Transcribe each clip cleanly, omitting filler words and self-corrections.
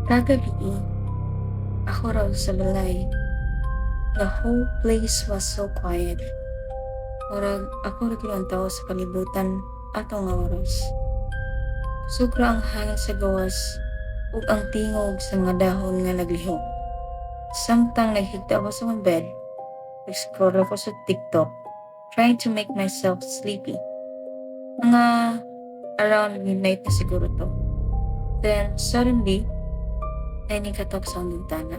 Kagabi, ako raw sa balay. The whole place was so quiet. Murag ako ra ang tao sa kalibutan atong nga oras. Sobra ang hangin sa gawas ug ang tingog sa mga dahon nga naglihok. Samtang naghigda ako sa my bed, nag-scroll ako sa TikTok, trying to make myself sleepy. Mga around midnight na siguro to. Then, suddenly, ay nikatok sa akong bintana.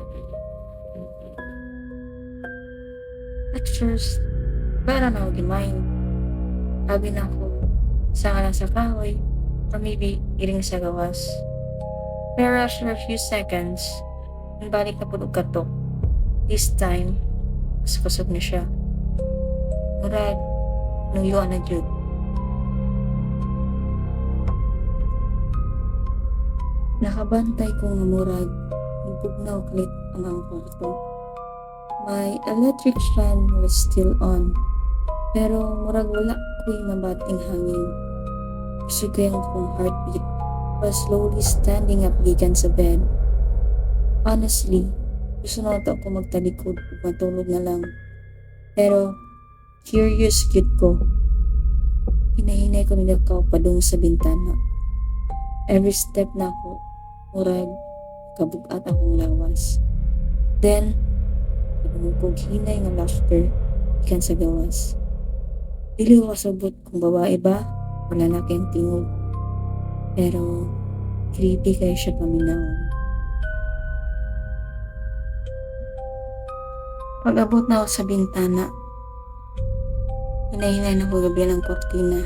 At first, para na ako mind. Sabi na ako, saka lang sa kahoy, or maybe iring sa gawas. Pero after a few seconds, balik na po og katok. This time, mas kusog na siya. Murag, nuyuan na jud. Nakabantay ko nga murag, bugnaw klit ang ang kwarto. My electric fan was still on, pero murag wala ko'y mabating hangin. Sige ang kong heartbeat was slowly standing up gikan sa bed. Honestly, gusto na ito ako magtalikod ug matulog na lang. Pero, curious cute ko. Hinahinay ko nilakaw padung sa bintana. Every step na ako, murag, kabugat akong lawas. Then, nagmukog hinay nga laughter ikan sa gawas. Dili ko kasabot kung babae ba o lalaki ang tingog. Pero, creepy kayo siya paminawon. Pag-abot na ako sa bintana, hinahinay na ko gabi ng kortina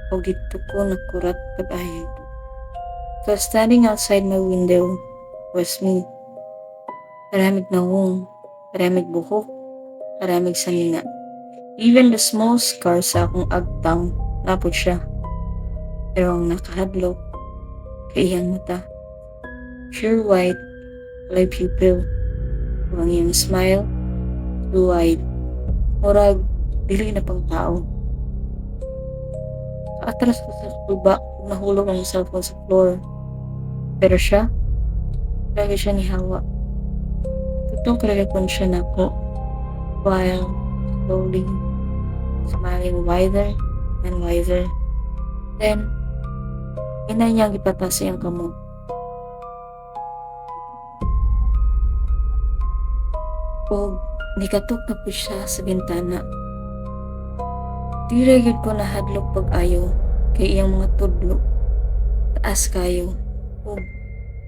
o dito ko nakurat pag-ayag. So standing outside my window was me. Maraming nawong, maraming buhok, maraming sanina. Even the small scars sa akong agtang, napod siya. Pero ang nakahadlok, kaiyang mata. Pure white, walay pupil. Ang iyang smile, blue-eyed. Murag, dili na pang tao. Kaatras ko sa baba, nahulog ang cellphone sa floor. Pero siya, lagi siya ni Hawa. Tutong karagapon siya na ako, while slowly smiling wider and wider. Then, inay niyang ipatasa yung kamot. O, nikatok na po siya sa bintana. Di regid ko nahadlok pag-ayo kay iyang mga tudlo. Taas kayo. O,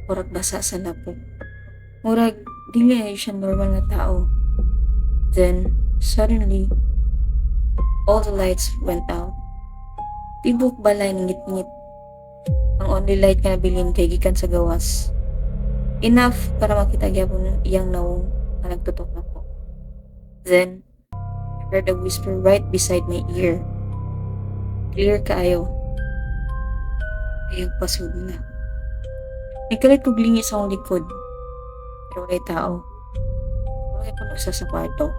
murag basa sa lapok. Murag, dili na siya normal na tao. Then, suddenly, all the lights went out. Tibok balay ngit-ngit. Ang only light nga nabilin kay gikan sa gawas. Enough para makita gyapon iyang nawong na nagtutok ako. Then, I heard a whisper right beside my ear. Clear kaayo. Ayang pasud na. Nagkalit kog lingi sa akong likod. Pero walay tao. Walay ko na sa kwarto.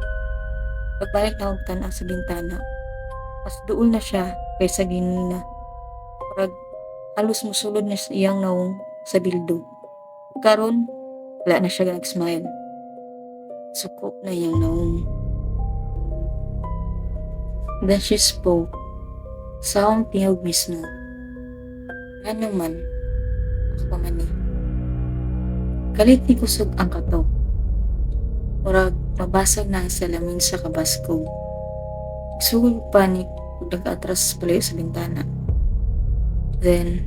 Pagbalik na akong tanaw sa bintana. Mas duol na siya kaysa ginina. Parag halos musulod na iyang nawong sa bildo. Karon, wala na siya nag-smile. Suko na iyang nawong. Then she spoke. Sa akong tingog mismo. Ano man, ako man eh. Kalit ni kusog ang katok. Murag mabasag na ang salamin sa kabaskog. Sugod panik ug nag-atras palayo sa bintana. Then,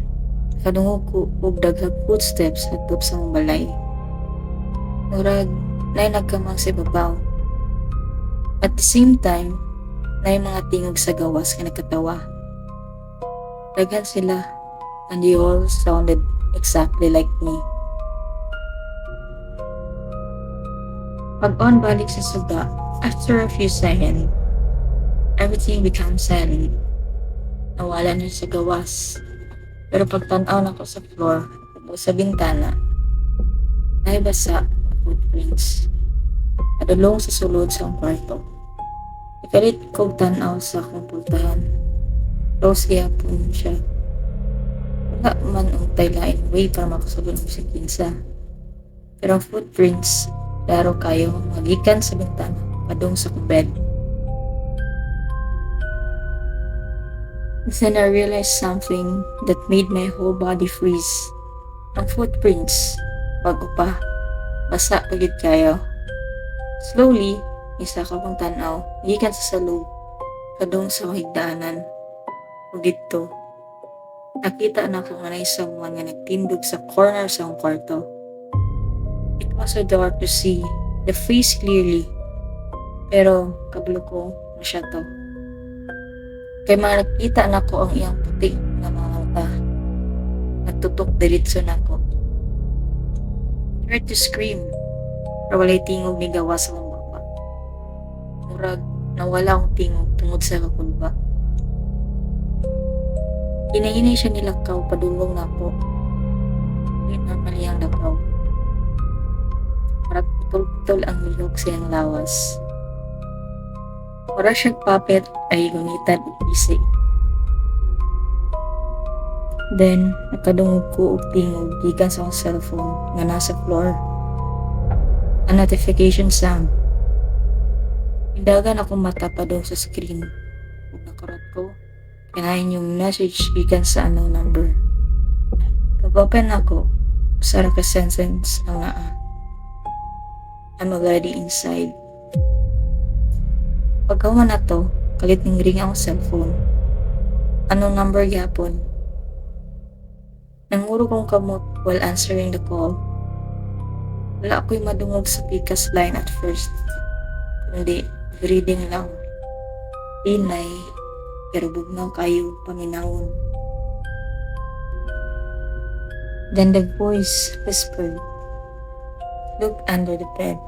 kadungog ko ug daghang footsteps atop sa mong balay. Murag nay nagkamang sa ibabaw. At the same time, nay mga tingog sa gawas nga nagkatawa. Daghan sila and they all sounded exactly like me. Pag-on balik sa suga, after a few seconds, everything becomes silent. Nawala na sa gawas. Pero pagtanaw na ko sa floor o sa bintana, naibasa footprints. Adulong sa sulod sa kwarto. Ikalit kog tanaw sa akong pultahan. Close gihapon siya. Wala man ang taylain way para makasulod sa kinsa. Pero ang footprints, klaro kayo magikan sa bintana padung sa kong bed. Then I realized something that made my whole body freeze. Ang footprints, bago pa, basa pagid kayo. Slowly, isa ka pang tanaw, gikan sa salog, kadung sa higdaanan. Ug dito, nakita na ko nga na isang man nga nagtindog sa corner sa akong kwarto. It was so dark to see the face clearly, pero kabalo ko na siya to. Kay mga nakita na ko ang iyang puti na mga mata. Nagtutok diretso na ko. I tried to scream, pero walay tingog ni gawa sa mga baba. Murag nawala akong tingog tungod sa kakulba. Hinahinay siya nilakaw, padulong na ako. Hindi na maliyang lakaw. Marag putol-putol ang lihok sa iyang lawas. Para siyang puppet ay gunitan o isig. Then, nakadungog ko og tingog gikan sa akong cellphone nga nasa floor. A notification sound. Hindagan akong mata padung sa screen. Ug nakarot ko, kinain yung message gikan sa unknown number. Pag-open ako, usara ka sentence ang naa. I'm already inside. Pagkawa na to, kalit ning ring ang cellphone. Anong number gyapon? Nanguro kong kamot while answering the call. Wala ako'y madungog sa pikas line at first. Kundi, reading lang. Inay, pero bugnaw kayo paminawon. Then the voice whispered, "Look under the bed."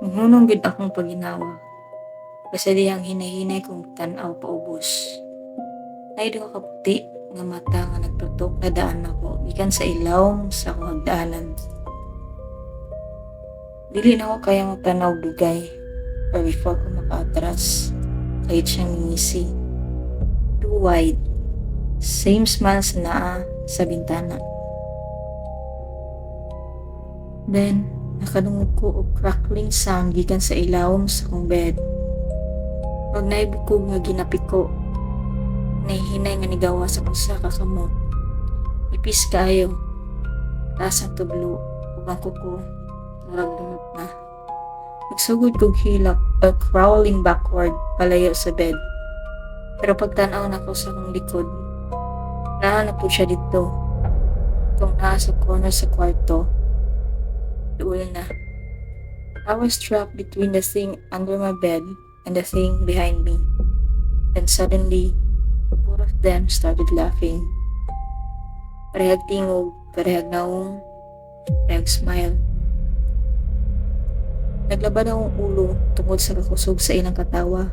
Mahunong gid akong paginawa. Basta diyang hinahinay kong tanaw paubos. Ay doon kaputi nga mata nga nagtutok na daan ako ikan sa ilawom sa akong hagdaanan. Dili na ako kaya magtanaw dugay or before ko makaatras. Kahit siyang ngisi. Too wide. Same smile sa naa sa bintana. Then, nakadungog ko og crackling sound gikan sa ilawom sa akong bed. Pag naibukog nga ginapik ko, nahihinay nga nigawa sa kusa kakamot. Ipis kayo, taas ang tublo, ug ang kuko, murag lumot na. Nagsugod kog hilak, crawling backward, palayo sa bed. Pero pagtanaw na ko sa akong likod, nahanap po siya dito. Itong nasa corner sa kwarto, doon na. I was trapped between the thing under my bed and the thing behind me. And suddenly, both of them started laughing. Parehag tingog, parehag naong, parehag smile. Naglabad akong ulo tungkol sa kakusog sa ilang katawa.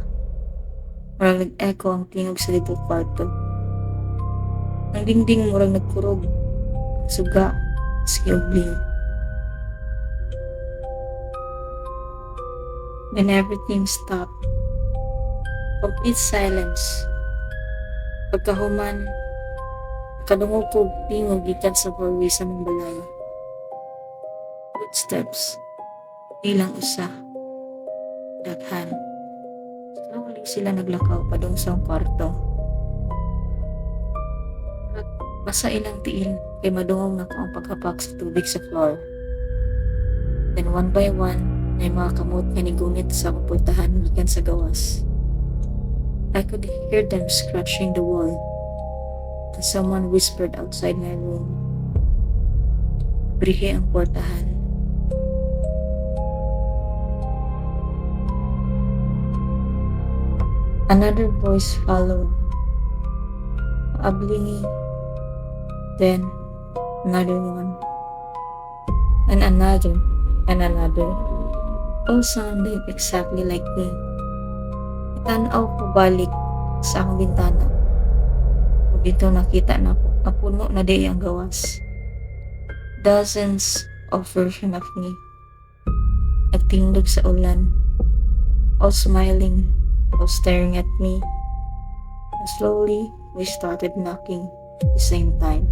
Murag nag-echo ang tingog sa little kwarto. Ang dingding murag nagkurog, suga, skilbling. Then everything stopped. Complete silence. Pagkahuman, kadungog ko tingog gikan sa doorway sa mong balay. Footsteps. Ilang usa. Daghan. Slowly sila naglakaw padung sa kwarto. At basa ilang tiil kay madungog na ko ang pagkapak sa tubig sa floor. Then one by one, may mga kamot nga nigunit sa kapultahan gikan sa gawas. I could hear them scratching the wall, and someone whispered outside my room, "Brihe ang portahan." Another voice followed, ablingi, then another one, and another, and another. All sounded exactly like me. Itanaw ko balik sa akong bintana. Ug dito nakita na ko, napuno na di ang gawas. Dozens of version of me. Nagtindog sa ulan. All smiling, all staring at me. And slowly, we started knocking at the same time.